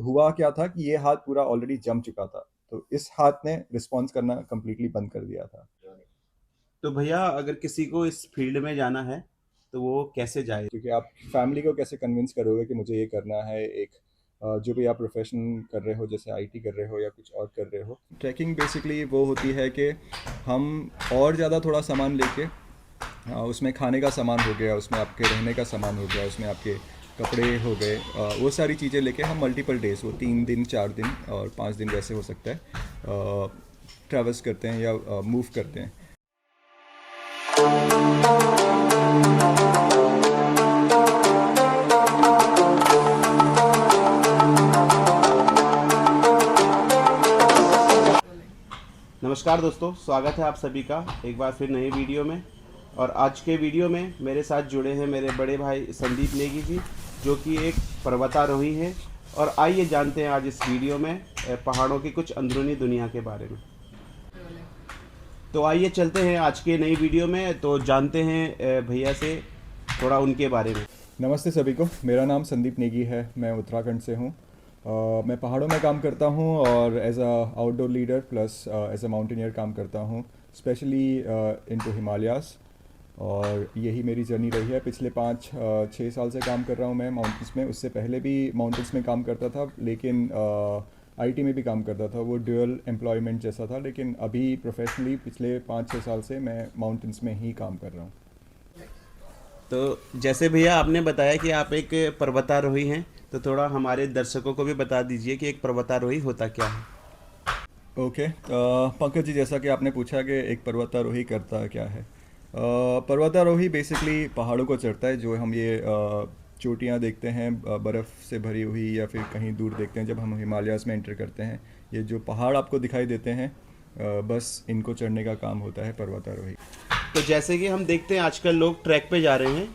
हुआ क्या था कि ये हाथ पूरा ऑलरेडी जम चुका था, तो इस हाथ ने रिस्पॉन्स करना कंप्लीटली बंद कर दिया था। तो भैया अगर किसी को इस फील्ड में जाना है तो वो कैसे जाए? क्योंकि आप फैमिली को कैसे कन्विंस करोगे कि मुझे ये करना है। एक जो भी आप प्रोफेशन कर रहे हो, जैसे आईटी कर रहे हो या कुछ और कर रहे हो, ट्रैकिंग बेसिकली वो होती है कि हम और ज़्यादा थोड़ा सामान लेके, उसमें खाने का सामान हो गया, उसमें आपके रहने का सामान हो गया, उसमें आपके कपड़े हो गए, वो सारी चीज़ें लेके हम मल्टीपल डेज, वो 3 दिन 4 दिन और 5 दिन वैसे हो सकता है, ट्रैवल्स करते हैं या मूव करते हैं। नमस्कार दोस्तों, स्वागत है आप सभी का एक बार फिर नए वीडियो में। और आज के वीडियो में मेरे साथ जुड़े हैं मेरे बड़े भाई संदीप नेगी जी, जो कि एक पर्वतारोही हैं। और आइए जानते हैं आज इस वीडियो में पहाड़ों की कुछ अंदरूनी दुनिया के बारे में। तो आइए चलते हैं आज के नई वीडियो में, तो जानते हैं भैया से थोड़ा उनके बारे में। नमस्ते सभी को, मेरा नाम संदीप नेगी है, मैं उत्तराखंड से हूँ। मैं पहाड़ों में काम करता हूँ और as a outdoor leader plus as a mountaineer काम करता हूँ, स्पेशली इनटू हिमालयाज़। और यही मेरी जर्नी रही है। पिछले 5-6 साल से काम कर रहा हूँ मैं माउंटेंस में। उससे पहले भी माउंटेंस में काम करता था, लेकिन आईटी में भी काम करता था। वो ड्यूअल एम्प्लॉयमेंट जैसा था, लेकिन अभी प्रोफेशनली पिछले 5-6 साल से मैं माउंटेंस में ही काम कर रहा हूँ। तो जैसे भैया आपने बताया कि आप एक पर्वतारोही हैं, तो थोड़ा हमारे दर्शकों को भी बता दीजिए कि एक पर्वतारोही होता क्या है। ओके, पंकज जी, जैसा कि आपने पूछा कि एक पर्वतारोही करता क्या है। पर्वतारोही बेसिकली पहाड़ों को चढ़ता है। जो हम ये चोटियाँ देखते हैं बर्फ़ से भरी हुई, या फिर कहीं दूर देखते हैं जब हम हिमालयाज़ में एंटर करते हैं, ये जो पहाड़ आपको दिखाई देते हैं, बस इनको चढ़ने का काम होता है पर्वतारोही। तो जैसे कि हम देखते हैं आजकल लोग ट्रैक पे जा रहे हैं,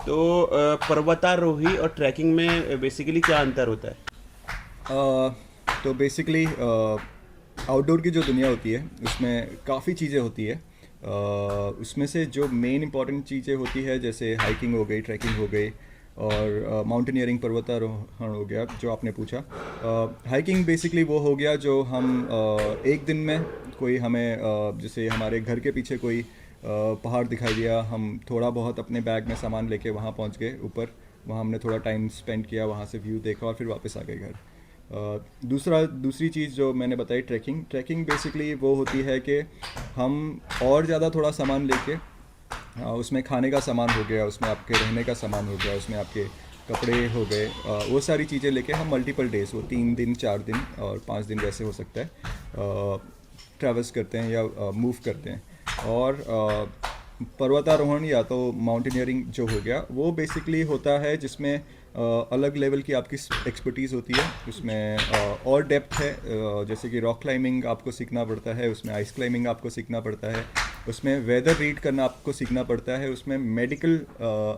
तो पर्वतारोही और ट्रैकिंग में बेसिकली क्या अंतर होता है? तो बेसिकली आउटडोर की जो दुनिया होती है उसमें काफ़ी चीज़ें होती है। उसमें से जो मेन इंपॉर्टेंट चीज़ें होती है, जैसे हाइकिंग हो गई, ट्रैकिंग हो गई, और माउंटेनियरिंग, पर्वतारोहण हो गया जो आपने पूछा। हाइकिंग बेसिकली वो हो गया जो हम एक दिन में, कोई हमें जैसे हमारे घर के पीछे कोई पहाड़ दिखाई दिया, हम थोड़ा बहुत अपने बैग में सामान लेके वहाँ पहुँच गए ऊपर, वहाँ हमने थोड़ा टाइम स्पेंड किया, वहाँ से व्यू देखा और फिर वापस आ गए घर। दूसरी चीज़ जो मैंने बताई, ट्रैकिंग। ट्रैकिंग बेसिकली वो होती है कि हम और ज़्यादा थोड़ा सामान लेके, उसमें खाने का सामान हो गया, उसमें आपके रहने का सामान हो गया, उसमें आपके कपड़े हो गए, वो सारी चीज़ें लेके हम मल्टीपल डेज, वो 3 दिन 4 दिन और 5 दिन वैसे हो सकता है, ट्रैवल्स करते हैं या मूव करते हैं। और पर्वतारोहण या तो माउंटेनियरिंग जो हो गया, वो बेसिकली होता है जिसमें अलग लेवल की आपकी एक्सपर्टीज़ होती है। उसमें और डेप्थ है, जैसे कि रॉक क्लाइंबिंग आपको सीखना पड़ता है, उसमें आइस क्लाइंबिंग आपको सीखना पड़ता है, उसमें वेदर रीड करना आपको सीखना पड़ता है, उसमें मेडिकल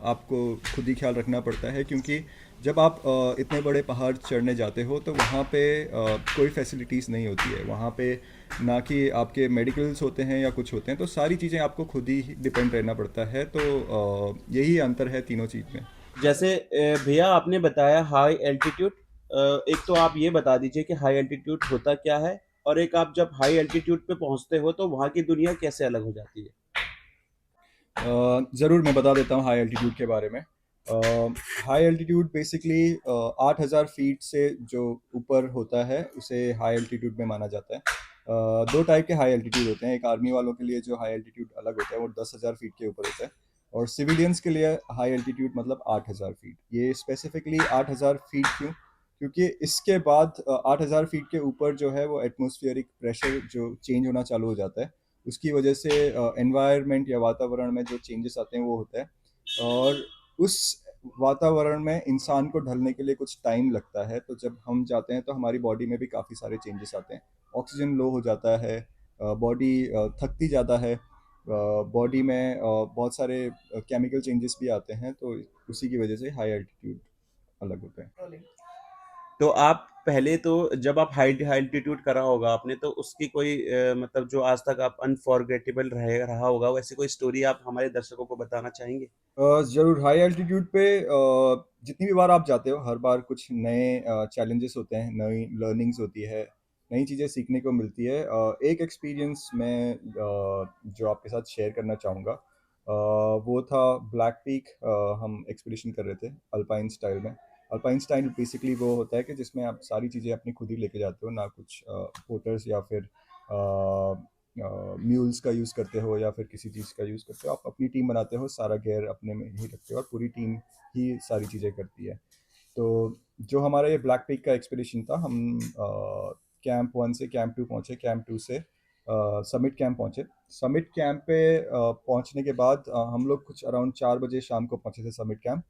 आपको खुद ही ख्याल रखना पड़ता है। क्योंकि जब आप इतने बड़े पहाड़ चढ़ने जाते हो तो वहाँ पे कोई फैसिलिटीज़ नहीं होती है, वहाँ पे ना कि आपके मेडिकल्स होते हैं या कुछ होते हैं, तो सारी चीज़ें आपको खुद ही डिपेंड रहना पड़ता है। तो यही अंतर है तीनों चीज़ में। जैसे भैया आपने बताया हाई एल्टीट्यूड, एक तो आप ये बता दीजिए कि हाई एल्टीट्यूड होता क्या है, और एक आप जब हाई एल्टीट्यूड पे पहुंचते हो तो वहाँ की दुनिया कैसे अलग हो जाती है? ज़रूर, मैं बता देता हूँ हाई एल्टीट्यूड के बारे में। हाई एल्टीट्यूड बेसिकली 8,000 फीट से जो ऊपर होता है उसे हाई एल्टीट्यूड में माना जाता है। दो टाइप के हाई एल्टीट्यूड होते हैं। एक आर्मी वालों के लिए जो हाई एल्टीट्यूड अलग होता है वो 10,000 फीट के ऊपर होता है, और सिविलियंस के लिए हाई एल्टीट्यूड मतलब 8,000 फीट। ये स्पेसिफिकली 8,000 फीट क्यों? क्योंकि इसके बाद 8,000 फीट के ऊपर जो है वो एटमॉस्फेरिक प्रेशर जो चेंज होना चालू हो जाता है, उसकी वजह से एनवायरनमेंट या वातावरण में जो चेंजेस आते हैं वो होता है। और उस वातावरण में इंसान को ढलने के लिए कुछ टाइम लगता है। तो जब हम जाते हैं तो हमारी बॉडी में भी काफ़ी सारे चेंजेस आते हैं। ऑक्सीजन लो हो जाता है, बॉडी थकती ज़्यादा है, बॉडी में बहुत सारे केमिकल चेंजेस भी आते हैं। तो उसी की वजह से हाई एल्टीट्यूड अलग होते हैं। तो आप पहले तो जब आप हाई एल्टीट्यूड करा होगा आपने, तो उसकी कोई मतलब जो आज तक आप अनफॉरगेटेबल रहा होगा, वैसी कोई स्टोरी आप हमारे दर्शकों को बताना चाहेंगे? ज़रूर हाई एल्टीट्यूड पे जितनी भी बार आप जाते हो हर बार कुछ नए चैलेंजेस होते हैं, नई लर्निंग्स होती है, नई चीज़ें सीखने को मिलती है। एक एक्सपीरियंस मैं जो आपके साथ शेयर करना चाहूँगा, वो था ब्लैक पीक। हम एक्सपीडिशन कर रहे थे अल्पाइन स्टाइल में। अल्पाइन स्टाइल बेसिकली वो होता है कि जिसमें आप सारी चीज़ें अपनी खुद ही लेके जाते हो, ना कुछ पोर्टर्स या फिर म्यूल्स का यूज़ करते हो या फिर किसी चीज़ का यूज़ करते हो। आप अपनी टीम बनाते हो, सारा गियर अपने में ही रखते हो और पूरी टीम ही सारी चीज़ें करती है। तो जो हमारा ये ब्लैक पीक का एक्सपीडिशन था, हम कैंप 1 से कैंप 2 पहुँचे, कैंप 2 से समिट कैंप पहुँचे। समिट कैंप पे पहुँचने के बाद हम लोग कुछ अराउंड 4 बजे शाम को पहुँचे थे समिट कैंप।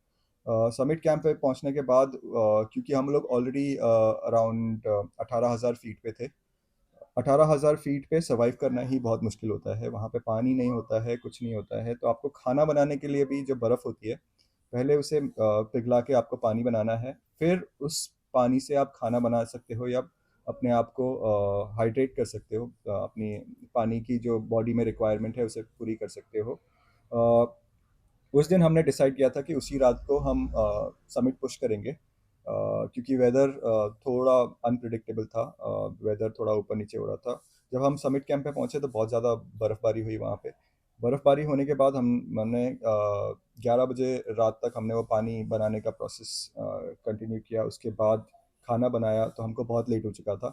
समिट कैंप पे पहुँचने के बाद क्योंकि हम लोग ऑलरेडी अराउंड 18,000 फीट पे थे। 18,000 फीट पे सर्वाइव करना ही बहुत मुश्किल होता है। वहाँ पे पानी नहीं होता है, कुछ नहीं होता है, तो आपको खाना बनाने के लिए भी जो बर्फ़ होती है, पहले उसे पिघला के आपको पानी बनाना है। फिर उस पानी से आप खाना बना सकते हो या अपने आप को हाइड्रेट कर सकते हो। अपनी पानी की जो बॉडी में रिक्वायरमेंट है, उसे पूरी कर सकते हो। उस दिन हमने डिसाइड किया था कि उसी रात को हम समिट पुश करेंगे, क्योंकि वेदर थोड़ा अनप्रिडिक्टेबल था। वेदर थोड़ा ऊपर नीचे हो रहा था। जब हम समिट कैंप पे पहुंचे तो बहुत ज़्यादा बर्फ़बारी हुई वहाँ पे। बर्फ़बारी होने के बाद हमने 11 बजे रात तक हमने वो पानी बनाने का प्रोसेस कंटिन्यू किया। उसके बाद खाना बनाया तो हमको बहुत लेट हो चुका था।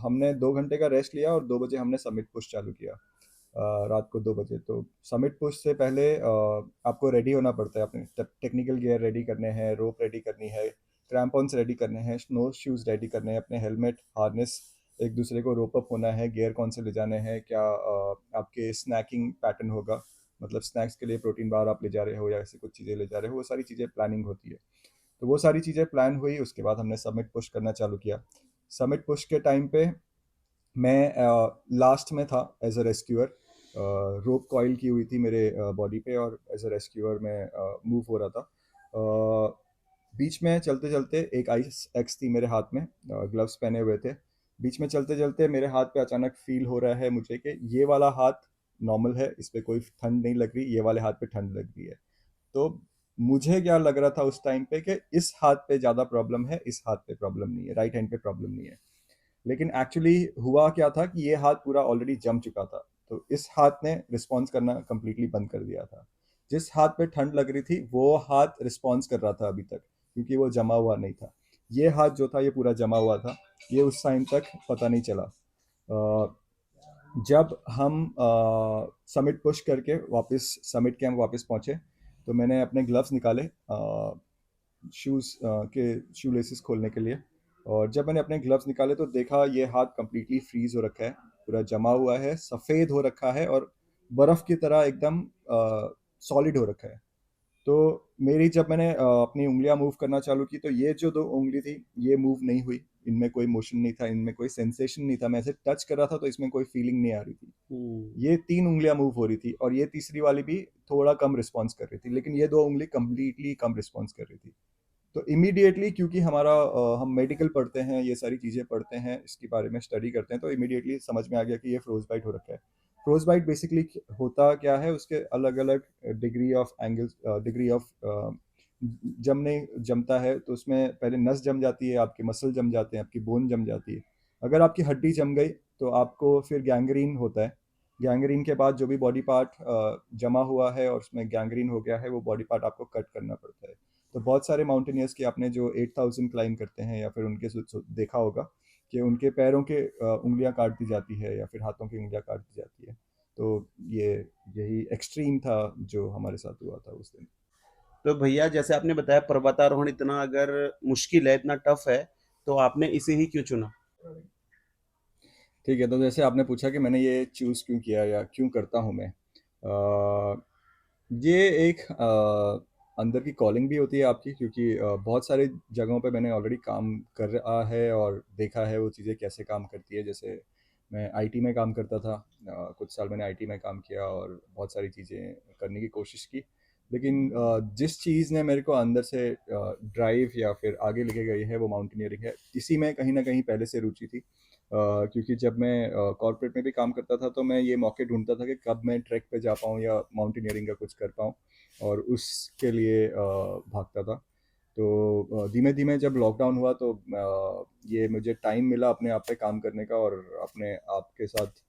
हमने 2 घंटे का रेस्ट लिया और 2 बजे हमने समिट पुश चालू किया। रात को 2 बजे। तो समिट पुश से पहले आपको रेडी होना पड़ता है। अपने टेक्निकल गियर रेडी करने हैं, रोप रेडी करनी है, क्रैम्पॉन्स रेडी करने हैं, स्नो शूज़ रेडी करने हैं, अपने हेलमेट, हार्नेस, एक दूसरे को रोप अप होना है, गियर कौन से ले जाने हैं, क्या आपके स्नैकिंग पैटर्न होगा, मतलब स्नैक्स के लिए प्रोटीन बार आप ले जा रहे हो या ऐसी कुछ चीज़ें ले जा रहे हो, वो सारी चीज़ें प्लानिंग होती है। तो वो सारी चीज़ें प्लान हुई, उसके बाद हमने समिट पुश करना चालू किया। समिट पुश के टाइम पे मैं लास्ट में था as a rescuer. Rope coil की हुई थी मेरे बॉडी पे और एज अ रेस्क्यूअर मैं मूव हो रहा था। बीच में चलते चलते एक आइस एक्स थी मेरे हाथ में, ग्लव्स पहने हुए थे। बीच में चलते चलते मेरे हाथ पे अचानक फील हो रहा है मुझे कि ये वाला हाथ नॉर्मल है, इस पे कोई ठंड नहीं लग रही, ये वाले हाथ पे ठंड लग रही है। तो मुझे क्या लग रहा था उस टाइम पे कि इस हाथ पे ज़्यादा प्रॉब्लम है, इस हाथ पे प्रॉब्लम नहीं है, राइट हैंड पे प्रॉब्लम नहीं है। लेकिन एक्चुअली हुआ क्या था कि ये हाथ पूरा ऑलरेडी जम चुका था। तो इस हाथ ने रिस्पॉन्स करना कंप्लीटली बंद कर दिया था। जिस हाथ पे ठंड लग रही थी वो हाथ रिस्पॉन्स कर रहा था अभी तक, क्योंकि वो जमा हुआ नहीं था। ये हाथ जो था ये पूरा जमा हुआ था। ये उस टाइम तक पता नहीं चला। जब हम समिट पुश करके वापस समिट कैंप वापस पहुंचे तो मैंने अपने ग्लव्स निकाले शूज़ के शू लेसेस खोलने के लिए। और जब मैंने अपने ग्लव्स निकाले तो देखा ये हाथ कंप्लीटली फ्रीज हो रखा है, पूरा जमा हुआ है, सफ़ेद हो रखा है और बर्फ़ की तरह एकदम सॉलिड हो रखा है। तो मेरी जब मैंने अपनी उँगलियाँ मूव करना चालू की तो ये जो 2 उँगली थी ये मूव नहीं हुई। इनमें कोई मोशन नहीं था, इनमें कोई सेंसेशन नहीं था। मैं ऐसे टच कर रहा था तो इसमें कोई फीलिंग नहीं आ रही थी। हुँ। ये 3 उँगलियाँ मूव हो रही थी और ये तीसरी वाली भी थोड़ा कम रिस्पॉन्स कर रही थी, लेकिन ये 2 उँगली कंप्लीटली कम रिस्पॉन्स कर रही थी। तो इमीडिएटली क्योंकि हमारा हम मेडिकल पढ़ते हैं, ये सारी चीज़ें पढ़ते हैं, इसके बारे में स्टडी करते हैं, तो इमीडिएटली समझ में आ गया कि ये फ्रोज बाइट हो रखा है। फ्रोज बाइट बेसिकली होता क्या है, उसके अलग अलग degree of angles, degree of जमने जमता है। तो उसमें पहले नस जम जाती है, आपके मसल जम जाते हैं, आपकी बोन जम जाती है। अगर आपकी हड्डी जम गई तो आपको फिर गैंग्रीन होता है। गैंग्रीन के बाद जो भी बॉडी पार्ट जमा हुआ है और उसमें गैंग्रीन हो गया है, वो बॉडी पार्ट आपको कट करना पड़ता है। तो बहुत सारे माउंटेनियर्स के आपने जो 8000 क्लाइम करते हैं या फिर उनके देखा होगा कि उनके पैरों के उंगलियां काट दी जाती है या फिर हाथों की उंगलियां काट दी जाती है। तो ये यही एक्सट्रीम था जो हमारे साथ हुआ था उस दिन। तो भैया जैसे आपने बताया पर्वतारोहण इतना अगर मुश्किल है, इतना टफ है, तो आपने इसे ही क्यों चुना? ठीक है, तो जैसे आपने पूछा कि मैंने ये चूज़ क्यों किया या क्यों करता हूँ मैं। ये एक अंदर की कॉलिंग भी होती है आपकी, क्योंकि बहुत सारे जगहों पे मैंने ऑलरेडी काम कर रहा है और देखा है वो चीज़ें कैसे काम करती है। जैसे मैं आईटी में काम करता था, कुछ साल मैंने आईटी में काम किया और बहुत सारी चीज़ें करने की कोशिश की। लेकिन जिस चीज़ ने मेरे को अंदर से ड्राइव या फिर आगे लेके गई है वो माउंटेनियरिंग है। इसी में कहीं न कहीं पहले से रुचि थी। क्योंकि जब मैं कॉर्पोरेट में भी काम करता था तो मैं ये मौके ढूँढता था कि कब मैं ट्रैक पे जा पाऊँ या माउंटेनियरिंग का कुछ कर पाऊँ, और उसके लिए भागता था। तो धीमे-धीमे जब लॉकडाउन हुआ तो ये मुझे टाइम मिला अपने आप पे काम करने का और अपने आप के साथ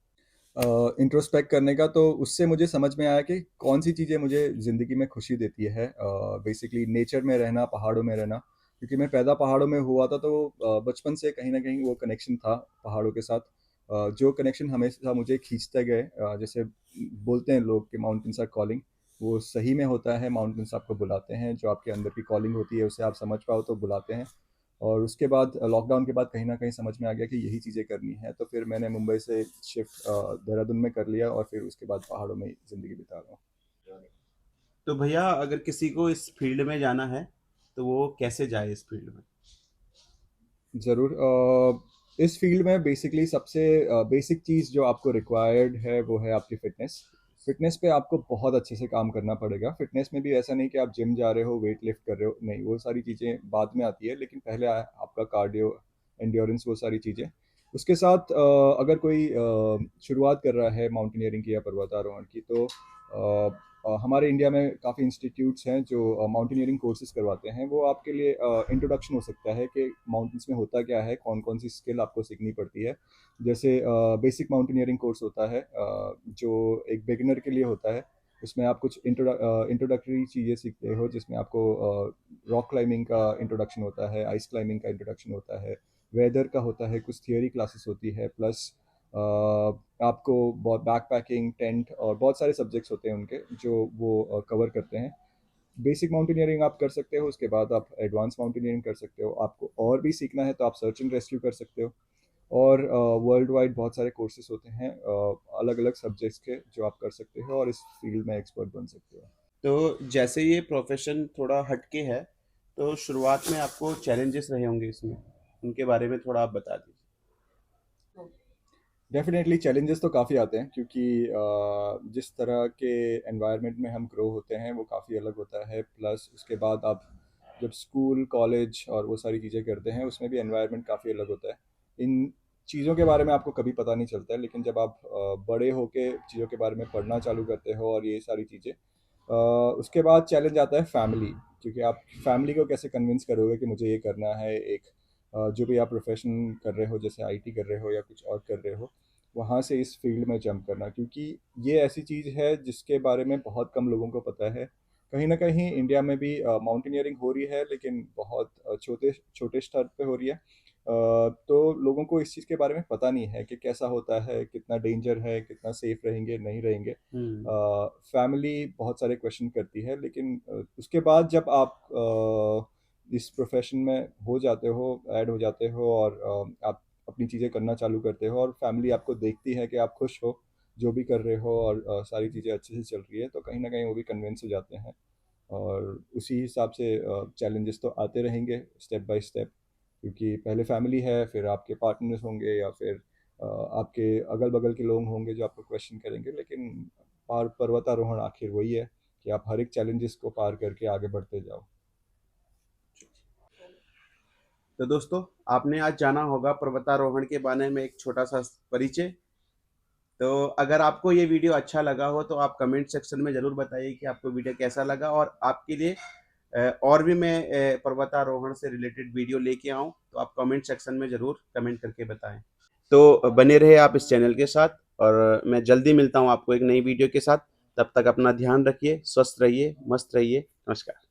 इंट्रोस्पेक्ट करने का, तो उससे मुझे समझ में आया कि कौन-सी चीज़ें मुझे ज़िंदगी में खुशी देती है। बेसिकली नेचर में रहना, पहाड़ों में रहना, क्योंकि मैं पैदा पहाड़ों में हुआ था, तो बचपन से कहीं न कहीं वो कनेक्शन था पहाड़ों के साथ। जो कनेक्शन हमेशा मुझे खींचते गए, जैसे बोलते हैं लोग कि माउंटेन्स आर कॉलिंग, वो सही में होता है। माउंटेन्स आपको बुलाते हैं, जो आपके अंदर की कॉलिंग होती है उसे आप समझ पाओ तो बुलाते हैं। और उसके बाद लॉकडाउन के बाद कहीं न कहीं समझ में आ गया कि यही चीज़ें करनी है, तो फिर मैंने मुंबई से शिफ्ट देहरादून में कर लिया और फिर उसके बाद पहाड़ों में ज़िंदगी बिता रहा हूँ। तो भैया अगर किसी को इस फील्ड में जाना है तो वो कैसे जाए इस फील्ड में? ज़रूर। इस फील्ड में बेसिकली सबसे बेसिक चीज़ जो आपको रिक्वायर्ड है वो है आपकी फ़िटनेस। फ़िटनेस पे आपको बहुत अच्छे से काम करना पड़ेगा। फ़िटनेस में भी ऐसा नहीं कि आप जिम जा रहे हो, वेट लिफ्ट कर रहे हो, नहीं, वो सारी चीज़ें बाद में आती है, लेकिन पहले आपका कार्डियो, एंड्योरेंस, वो सारी चीज़ें। उसके साथ अगर कोई शुरुआत कर रहा है माउंटेनियरिंग की या पर्वतारोहण की, तो हमारे इंडिया में काफ़ी इंस्टीट्यूट्स हैं जो माउंटेनियरिंग कोर्सेज़ करवाते हैं। वो आपके लिए इंट्रोडक्शन हो सकता है कि माउंटेन्स में होता क्या है, कौन-कौन सी स्किल आपको सीखनी पड़ती है। जैसे बेसिक माउंटेनियरिंग कोर्स होता है, जो एक बिगिनर के लिए होता है। उसमें आप कुछ इंट्रोडक्टरी चीज़ें सीखते हो, जिसमें आपको रॉक क्लाइंबिंग का इंट्रोडक्शन होता है, आइस क्लाइंबिंग का इंट्रोडक्शन होता है, वेदर का होता है, कुछ थियरी क्लासेस होती है, प्लस आपको बहुत बैकपैकिंग, टेंट और बहुत सारे सब्जेक्ट्स होते हैं उनके, जो वो कवर करते हैं। बेसिक माउंटेनियरिंग आप कर सकते हो, उसके बाद आप एडवांस माउंटेनियरिंग कर सकते हो। आपको और भी सीखना है तो आप सर्च एंड रेस्क्यू कर सकते हो। और वर्ल्ड वाइड बहुत सारे कोर्सेज होते हैं अलग अलग सब्जेक्ट्स के, जो आप कर सकते हो और इस फील्ड में एक्सपर्ट बन सकते हो। तो जैसे ये प्रोफेशन थोड़ा हटके है, तो शुरुआत में आपको चैलेंजेस रहे होंगे इसमें, उनके बारे में थोड़ा आप बता दीजिए। डेफिनेटली चैलेंजेस तो काफ़ी आते हैं, क्योंकि जिस तरह के एनवायरनमेंट में हम ग्रो होते हैं वो काफ़ी अलग होता है। प्लस उसके बाद आप जब स्कूल, कॉलेज और वो सारी चीज़ें करते हैं, उसमें भी एनवायरनमेंट काफ़ी अलग होता है। इन चीज़ों के बारे में आपको कभी पता नहीं चलता है, लेकिन जब आप बड़े होके चीज़ों के बारे में पढ़ना चालू करते हो और ये सारी चीज़ें, उसके बाद चैलेंज आता है फैमिली। क्योंकि आप फैमिली को कैसे कन्विंस करोगे कि मुझे ये करना है। एक जो भी आप प्रोफेशन कर रहे हो, जैसे आईटी कर रहे हो या कुछ और कर रहे हो, वहाँ से इस फील्ड में जंप करना, क्योंकि ये ऐसी चीज़ है जिसके बारे में बहुत कम लोगों को पता है। कहीं न कहीं इंडिया में भी माउंटेनियरिंग हो रही है, लेकिन बहुत छोटे छोटे स्तर पे हो रही है। तो लोगों को इस चीज़ के बारे में पता नहीं है कि कैसा होता है, कितना डेंजर है, कितना सेफ रहेंगे, नहीं रहेंगे। हुँ। फैमिली बहुत सारे क्वेश्चन करती है, लेकिन उसके बाद जब आप इस प्रोफेशन में हो जाते हो, ऐड हो जाते हो और आप अपनी चीज़ें करना चालू करते हो और फैमिली आपको देखती है कि आप खुश हो जो भी कर रहे हो और सारी चीज़ें अच्छे से चल रही है, तो कहीं न कहीं वो भी कन्विंस हो जाते हैं। और उसी हिसाब से चैलेंजेस तो आते रहेंगे स्टेप बाय स्टेप, क्योंकि पहले फैमिली है, फिर आपके पार्टनर्स होंगे या फिर आपके अगल-बगल के लोग होंगे जो आपको क्वेश्चन करेंगे, लेकिन पार पर्वतारोहण आखिर वही है कि आप हर एक चैलेंजेस को पार करके आगे बढ़ते जाओ। तो दोस्तों, आपने आज जाना होगा पर्वतारोहण के बारे में एक छोटा-सा परिचय। तो अगर आपको ये वीडियो अच्छा लगा हो तो आप कमेंट सेक्शन में ज़रूर बताइए कि आपको वीडियो कैसा लगा, और आपके लिए और भी मैं पर्वतारोहण से रिलेटेड वीडियो लेके आऊँ, तो आप कमेंट सेक्शन में ज़रूर कमेंट करके बताएँ। तो बने रहे आप इस चैनल के साथ, और मैं जल्दी मिलता हूँ आपको एक नई वीडियो के साथ। तब तक अपना ध्यान रखिए, स्वस्थ रहिए, मस्त रहिए। नमस्कार।